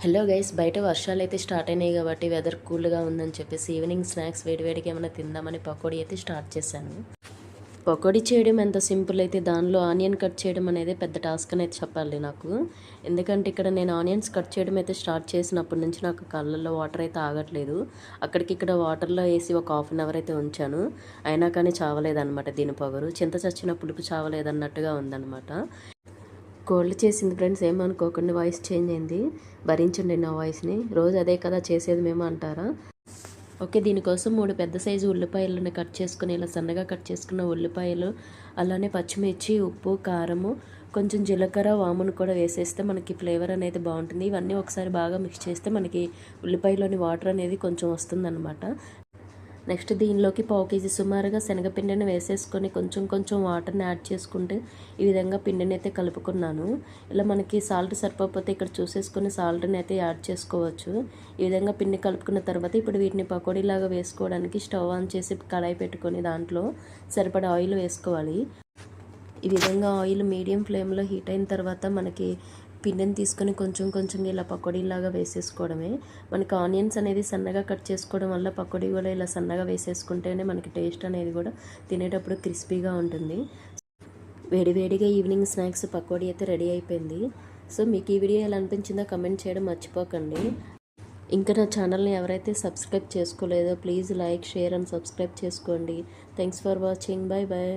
Hello guys, బయట వర్షాలు అయితే స్టార్ట్ అయినాయి కాబట్టి వెదర్ కూల్గా ఉందని చెప్పేసి ఈవినింగ్ స్నాక్స్ వేడివేడిగా ఏమైనా తిందామని పకోడీ అయితే స్టార్ట్ చేశాను. పకోడీ చేయడం ఎంత సింపుల్ అయితే దానిలో ఆనియన్ కట్ చేయడం అనేది పెద్ద టాస్క్ అనేది చెప్పాలి నాకు. ఎందుకంటే ఇక్కడ నేను ఆనియన్స్ కట్ చేయడం అయితే స్టార్ట్ చేసినప్పటి నుంచి నాకు కళ్ళల్లో వాటర్ అయితే ఆగట్లేదు. అక్కడికిక్కడ వాటర్లో వేసి ఒక హాఫ్ అన్ అవర్ అయితే ఉంచాను. అయినా కానీ చావలేదన్నమాట దీని పొగరు. చింత చచ్చిన పులుపు చావలేదన్నట్టుగా ఉందన్నమాట. కోల్డ్ చేసింది ఫ్రెండ్స్, ఏమనుకోకండి వాయిస్ చేంజ్ అయింది. భరించండి నా వాయిస్ని. రోజు అదే కదా చేసేది మేము అంటారా? ఓకే, దీనికోసం 3 పెద్ద సైజు ఉల్లిపాయలను కట్ చేసుకుని ఇలా సన్నగా కట్ చేసుకున్న ఉల్లిపాయలు, అలానే పచ్చిమిర్చి, ఉప్పు, కారము, కొంచెం జీలకర్ర, వామును కూడా వేసేస్తే మనకి ఫ్లేవర్ అనేది బాగుంటుంది. ఇవన్నీ ఒకసారి బాగా మిక్స్ చేస్తే మనకి ఉల్లిపాయలోని వాటర్ అనేది కొంచెం వస్తుందన్నమాట. నెక్స్ట్ దీనిలోకి పావు కేజీ సుమారుగా శనగపిండిని వేసేసుకొని కొంచెం కొంచెం వాటర్ని యాడ్ చేసుకుంటే ఈ విధంగా పిండిని అయితే కలుపుకున్నాను. ఇలా మనకి సాల్ట్ సరిపోతే ఇక్కడ చూసేసుకొని సాల్ట్ని అయితే యాడ్ చేసుకోవచ్చు. ఈ విధంగా పిండి కలుపుకున్న తర్వాత ఇప్పుడు వీటిని పకోడీలాగా వేసుకోవడానికి స్టవ్ ఆన్ చేసి కడాయి పెట్టుకొని దాంట్లో సరిపడా ఆయిల్ వేసుకోవాలి. ఈ విధంగా ఆయిల్ మీడియం ఫ్లేమ్లో హీట్ అయిన తర్వాత మనకి పిండిని తీసుకొని కొంచెం కొంచెం ఇలా పకోడీలాగా వేసేసుకోవడమే. మనకి ఆనియన్స్ అనేది సన్నగా కట్ చేసుకోవడం వల్ల పకోడీ కూడా ఇలా సన్నగా వేసేసుకుంటేనే మనకి టేస్ట్ అనేది కూడా తినేటప్పుడు క్రిస్పీగా ఉంటుంది. వేడివేడిగా ఈవినింగ్ స్నాక్స్ పకోడీ అయితే రెడీ అయిపోయింది. సో మీకు ఈ వీడియో ఎలా అనిపించిందో కమెంట్ చేయడం మర్చిపోకండి. ఇంకా నా ఛానల్ని ఎవరైతే సబ్స్క్రైబ్ చేసుకోలేదో please like, share and subscribe చేసుకోండి. Thanks for watching. Bye bye.